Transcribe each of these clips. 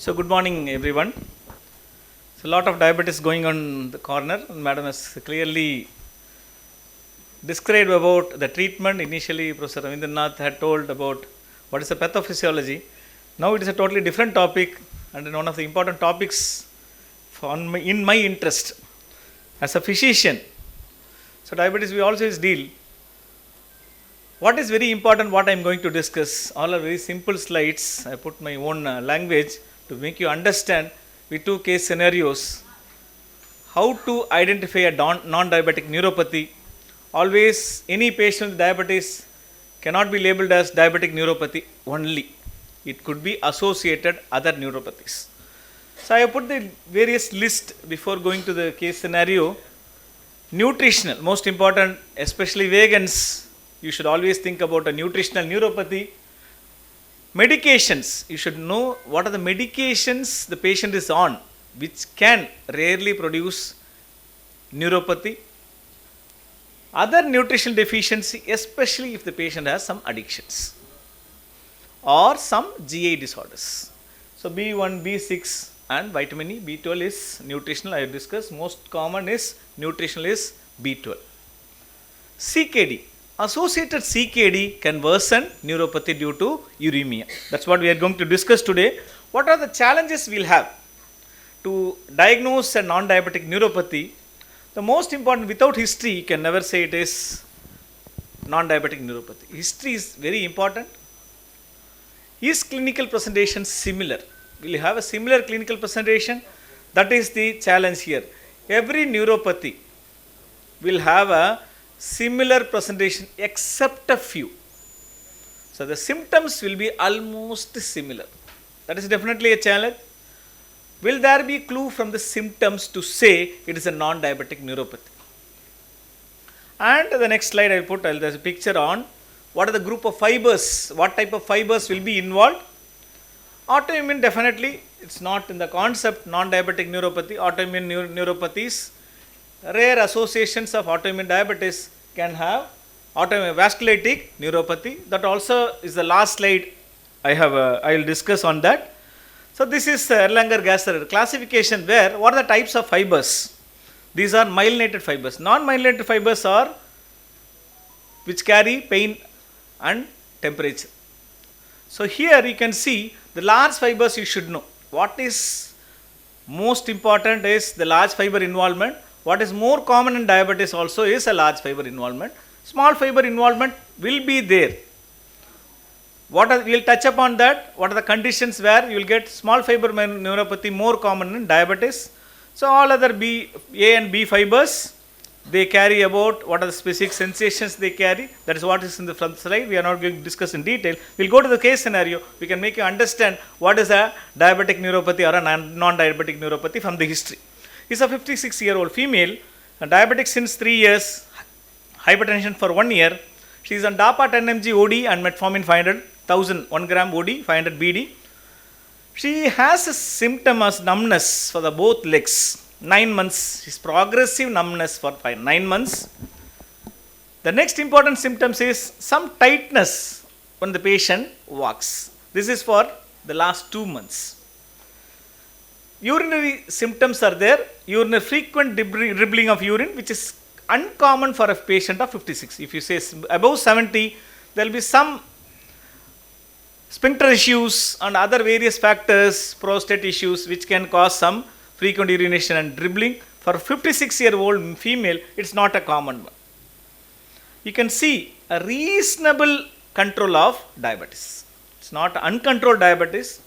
So good morning everyone. So a lot of diabetes going on in the corner. Madam has clearly described about the treatment. Initially Professor Ravindranath had told about what is the pathophysiology. Now it is a totally different topic and one of the important topics in my interest as a physician. So diabetes we always deal. What is very important, what I am going to discuss, all are very simple slides. I put my own language to make you understand with two case scenarios. How to identify a non-diabetic neuropathy. Always any patient with diabetes cannot be labeled as diabetic neuropathy only. It could be associated other neuropathies. So I have put the various list before going to the case scenario. Nutritional, most important, especially vegans. You should always think about a nutritional neuropathy. Medications, you should know what are the medications the patient is on, which can rarely produce neuropathy. Other nutritional deficiency, especially if the patient has some addictions or some GI disorders. So B1, B6 and vitamin E, B12 is nutritional, I have discussed. Most common is nutritional is B12. CKD. Associated CKD can worsen neuropathy due to uremia. That's what we are going to discuss today. What are the challenges we'll have to diagnose a non-diabetic neuropathy? The most important, without history, you can never say it is non-diabetic neuropathy. History is very important. Is clinical presentation similar? Will you have a similar clinical presentation? That is the challenge here. Every neuropathy will have a similar presentation except a few. So the symptoms will be almost similar. That is definitely a challenge. Will there be a clue from the symptoms to say it is a non-diabetic neuropathy? And the next slide I will put, there's a picture on what are the group of fibers, what type of fibers will be involved. Autoimmune, definitely it's not in the concept non-diabetic neuropathy. Autoimmune neuropathies, rare associations of autoimmune diabetes can have autoimmune vasculitic neuropathy. That also is the last slide I will discuss on that. So this is Erlanger-Gasser classification where what are the types of fibers? These are myelinated fibers. Non-myelinated fibers are which carry pain and temperature. So here you can see the large fibers you should know. What is most important is the large fiber involvement. What is more common in diabetes also is a large fiber involvement. Small fiber involvement will be there. We will touch upon that. What are the conditions where you will get small fiber neuropathy more common in diabetes. So all other A and B fibers, they carry about what are the specific sensations they carry. That is what is in the front slide. We are not going to discuss in detail. We will go to the case scenario. We can make you understand what is a diabetic neuropathy or a non-diabetic neuropathy from the history. Is a 56-year-old female, diabetic since 3 years, hypertension for 1 year. She is on DAPA 10 mg OD and metformin 500, 1 gram OD, 500 BD. She has a symptom as numbness for the both legs. 9 months, she's progressive numbness for 9 months. The next important symptoms is some tightness when the patient walks. This is for the last 2 months. Urinary symptoms are there, frequent dribbling of urine, which is uncommon for a patient of 56. If you say above 70, there will be some sphincter issues and other various factors, prostate issues, which can cause some frequent urination and dribbling. For 56-year-old female, it's not a common one. You can see a reasonable control of diabetes. It's not uncontrolled diabetes.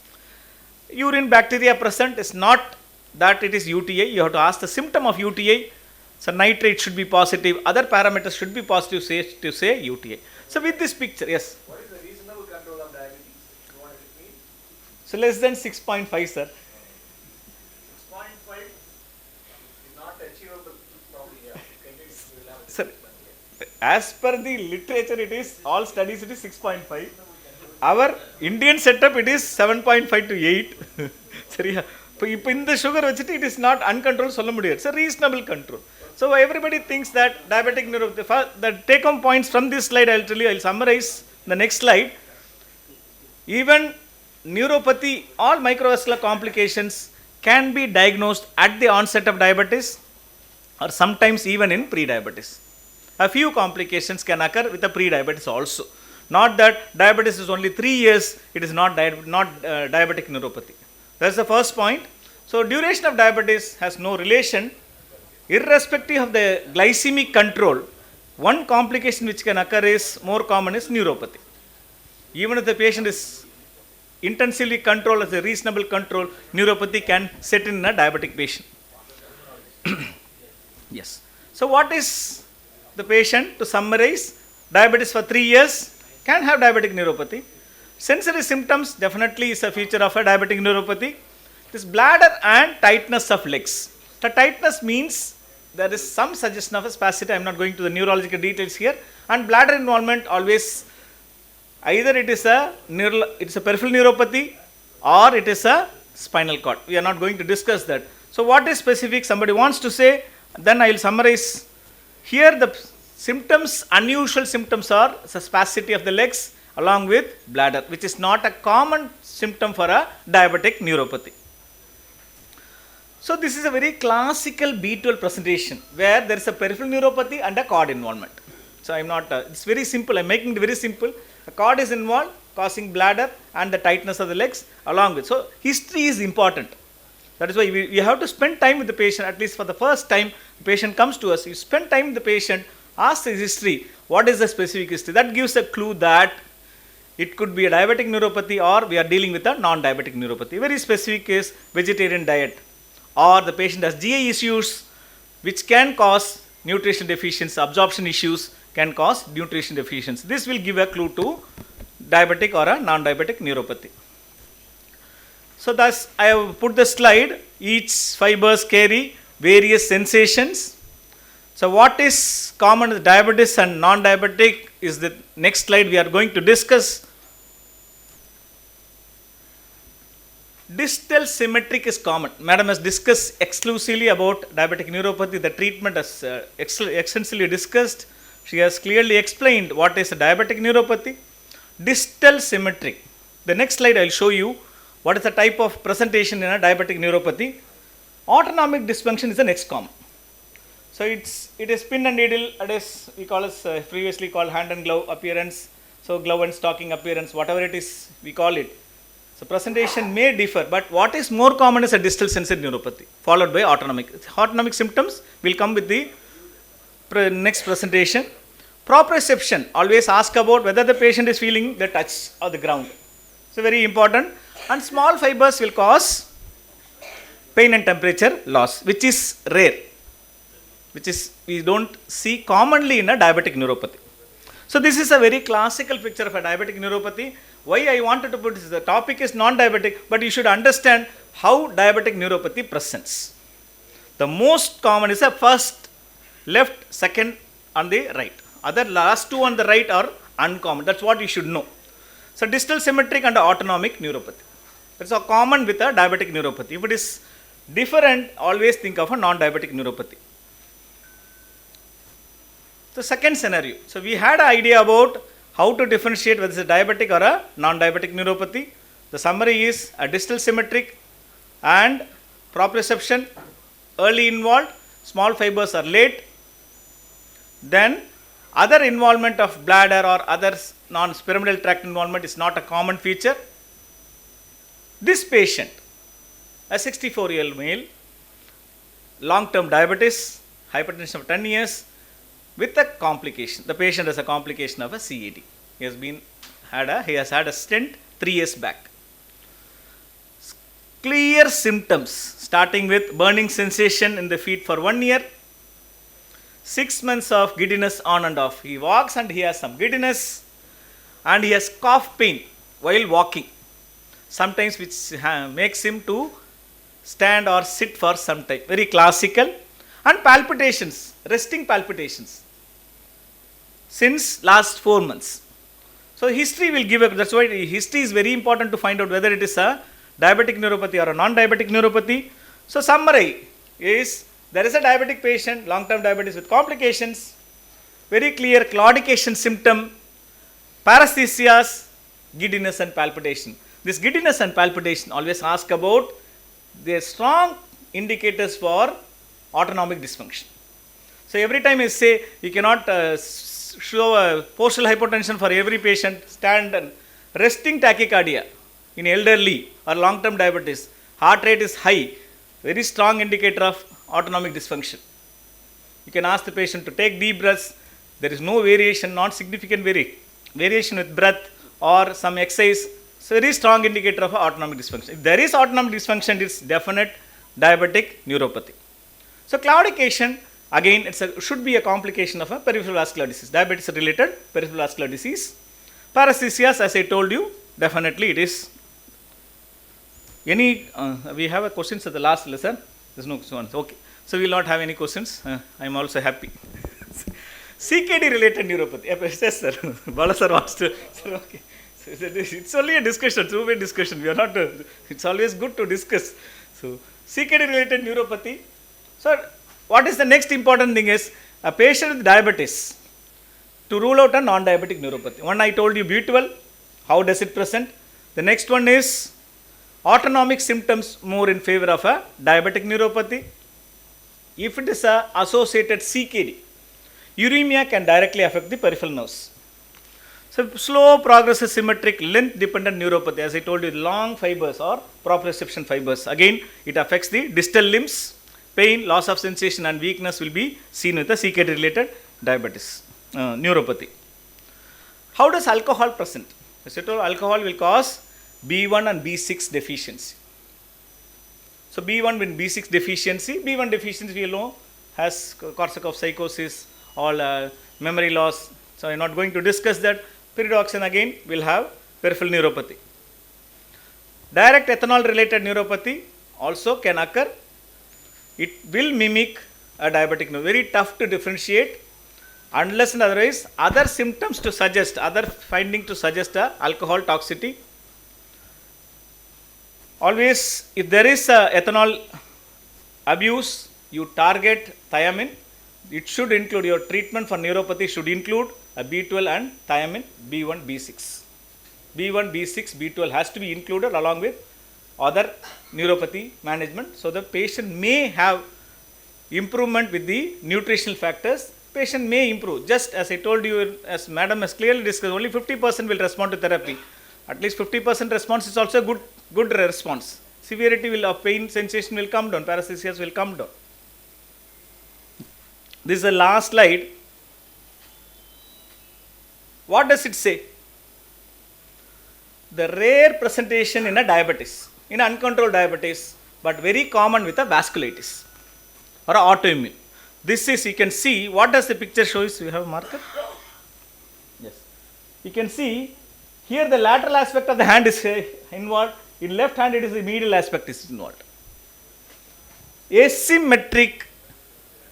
Urine bacteria present is not that it is UTI. You have to ask the symptom of UTI. So nitrate should be positive. Other parameters should be positive to say UTI. So with this picture, yes. What is the reasonable control of diabetes? You want it to mean? So less than 6.5, sir. 6.5 is not achievable probably. Yeah. Sir, as per the literature, it is all studies. It is 6.5. Our Indian setup, it is 7.5 to 8. Seriya. In the sugar, it is not uncontrolled. It's a reasonable control. So everybody thinks that diabetic neuropathy. The take-home points from this slide, I will tell you. I will summarize the next slide. Even neuropathy, all microvascular complications can be diagnosed at the onset of diabetes or sometimes even in pre-diabetes. A few complications can occur with the pre-diabetes also. Not that diabetes is only 3 years, it is not diabetic neuropathy. That's the first point. So duration of diabetes has no relation. Irrespective of the glycemic control, one complication which can occur is more common is neuropathy. Even if the patient is intensively controlled as a reasonable control, neuropathy can set in a diabetic patient. Yes. So what is the patient? To summarize, diabetes for 3 years can have diabetic neuropathy. Sensory symptoms definitely is a feature of a diabetic neuropathy. This bladder and tightness of legs. The tightness means there is some suggestion of a spasticity. I am not going to the neurological details here. And bladder involvement always, either it is a peripheral neuropathy or it is a spinal cord. We are not going to discuss that. So what is specific? Somebody wants to say, then I will summarize. Here the symptoms, unusual symptoms are the spasticity of the legs along with bladder, which is not a common symptom for a diabetic neuropathy. So this is a very classical B12 presentation where there is a peripheral neuropathy and a cord involvement. So I am not, it's very simple, I am making it very simple. The cord is involved causing bladder and the tightness of the legs along with. So history is important. That is why we have to spend time with the patient, at least for the first time the patient comes to us. You spend time with the patient, ask his history, what is the specific history. That gives a clue that it could be a diabetic neuropathy or we are dealing with a non-diabetic neuropathy. Very specific is vegetarian diet, or the patient has GI issues which can cause nutrition deficiency, absorption issues can cause nutrition deficiency. This will give a clue to diabetic or a non-diabetic neuropathy. So thus I have put the slide, each fibers carry various sensations. So what is common with diabetes and non-diabetic is the next slide we are going to discuss. Distal symmetric is common. Madam has discussed exclusively about diabetic neuropathy. The treatment has extensively discussed. She has clearly explained what is a diabetic neuropathy. Distal symmetric. The next slide I will show you what is the type of presentation in a diabetic neuropathy. Autonomic dysfunction is the next common. So it is pin and needle. It is, we call it previously called hand and glove appearance. So glove and stocking appearance, whatever it is, we call it. So presentation may differ, but what is more common is a distal sensory neuropathy, followed by autonomic. Autonomic symptoms will come with the next presentation. Proprioception, always ask about whether the patient is feeling the touch of the ground. So very important. And small fibers will cause pain and temperature loss, which is rare, which is we don't see commonly in a diabetic neuropathy. So this is a very classical picture of a diabetic neuropathy. Why I wanted to put this, the topic is non-diabetic, but you should understand how diabetic neuropathy presents. The most common is a first left, second on the right. Other last two on the right are uncommon. That's what you should know. So distal symmetric and autonomic neuropathy. That's a common with a diabetic neuropathy. If it is different, always think of a non-diabetic neuropathy. The second scenario. So we had an idea about how to differentiate whether it's a diabetic or a non-diabetic neuropathy. The summary is a distal symmetric and proprioception early involved, small fibers are late. Then other involvement of bladder or other non-pyramidal tract involvement is not a common feature. This patient, a 64-year-old male, long-term diabetes, hypertension of 10 years, with a complication. The patient has a complication of a CAD. He has had a stent 3 years back. Clear symptoms starting with burning sensation in the feet for 1 year, 6 months of giddiness on and off. He walks and he has some giddiness and he has cough pain while walking, sometimes which makes him to stand or sit for some time. Very classical. And palpitations, resting palpitations since last 4 months. So history will give that's why history is very important to find out whether it is a diabetic neuropathy or a non-diabetic neuropathy. So summary is there is a diabetic patient, long-term diabetes with complications, very clear claudication symptom, paresthesias, giddiness and palpitation. This giddiness and palpitation, always ask about the strong indicators for autonomic dysfunction. So every time I say you cannot show a postal hypotension for every patient, stand and resting tachycardia in elderly or long-term diabetes, heart rate is high, very strong indicator of autonomic dysfunction. You can ask the patient to take deep breaths. There is no variation, not significant variation with breath or some exercise. So very strong indicator of autonomic dysfunction. If there is autonomic dysfunction, it's definite diabetic neuropathy. So claudication, again, should be a complication of a peripheral vascular disease, diabetes related peripheral vascular disease. Paresthesias, as I told you, definitely it is. We have a questions at the last lesson. There's no questions. Okay. So we will not have any questions. I am also happy. CKD related neuropathy. Yes, sir. Bala sir wants to. Sir, okay. So it's only a discussion, two-way discussion. We are not. It's always good to discuss. So CKD related neuropathy. So what is the next important thing is a patient with diabetes to rule out a non-diabetic neuropathy. One I told you B12. How does it present? The next one is autonomic symptoms more in favor of a diabetic neuropathy. If it is a associated CKD, uremia can directly affect the peripheral nerves. So slow progressive symmetric length dependent neuropathy, as I told you, long fibers or proprioception fibers. Again, it affects the distal limbs. Pain, loss of sensation and weakness will be seen with the CKD related diabetes neuropathy. How does alcohol present? As I told, alcohol will cause B1 and B6 deficiency. So B1 with B6 deficiency, B1 deficiency we know has Korsakoff psychosis, all memory loss. So I am not going to discuss that. Pyridoxine again will have peripheral neuropathy. Direct ethanol related neuropathy also can occur. It will mimic a diabetic neuropathy. Very tough to differentiate unless and otherwise other symptoms to suggest, other finding to suggest a alcohol toxicity. Always, if there is a ethanol abuse, you target thiamine. It should include, your treatment for neuropathy should include a B12 and thiamine, B1, B6. B1, B6, B12 has to be included along with other neuropathy management. So the patient may have improvement with the nutritional factors. Patient may improve. Just as I told you, as madam has clearly discussed, only 50% will respond to therapy. At least 50% response is also good response. Severity will of pain sensation will come down, paresthesias will come down. This is the last slide. What does it say? The rare presentation in a diabetes, in uncontrolled diabetes, but very common with a vasculitis or autoimmune. This is, you can see, what does the picture show? We have a marker? Yes. You can see here the lateral aspect of the hand is involved. In left hand it is the medial aspect is involved. Asymmetric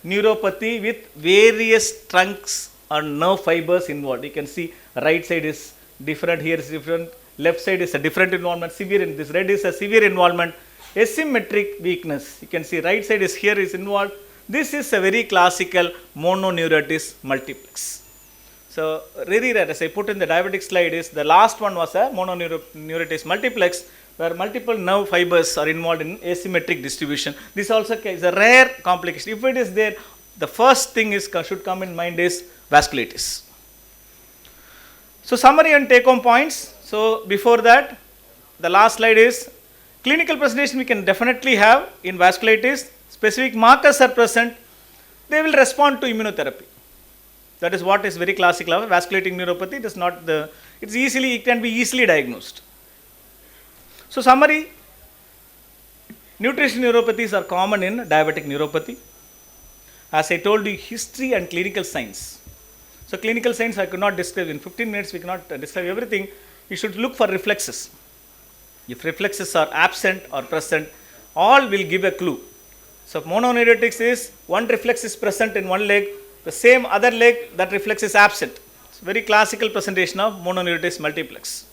neuropathy with various trunks or nerve fibers involved. You can see right side is different, here is different, left side is a different involvement, severe in this red is a severe involvement. Asymmetric weakness. You can see right side is here is involved. This is a very classical mononeuritis multiplex. So very rare, as I put in the diabetic slide, is the last one was a mononeuritis multiplex where multiple nerve fibers are involved in asymmetric distribution. This also is a rare complication. If it is there, the first thing is should come in mind is vasculitis. So summary and take home points. So before that, the last slide is clinical presentation we can definitely have in vasculitis. Specific markers are present, they will respond to immunotherapy. That is what is very classical of vasculating neuropathy. It is not the, it can be easily diagnosed. So summary, nutrition neuropathies are common in diabetic neuropathy. As I told you, history and clinical signs. So clinical signs I could not describe in 15 minutes, we cannot describe everything. You should look for reflexes. If reflexes are absent or present, all will give a clue. So mononeuritics is one reflex is present in one leg, the same other leg that reflex is absent. It's very classical presentation of mononeuritis multiplex.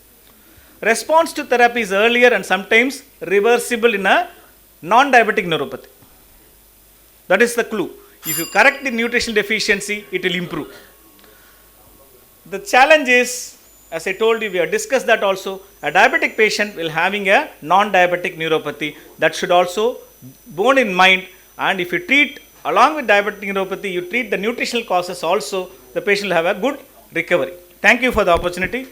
Response to therapy is earlier and sometimes reversible in a non-diabetic neuropathy. That is the clue. If you correct the nutritional deficiency, it will improve. The challenge is, as I told you, we have discussed that also. A diabetic patient will having a non-diabetic neuropathy. That should also borne in mind. And if you treat along with diabetic neuropathy, you treat the nutritional causes also, the patient will have a good recovery. Thank you for the opportunity.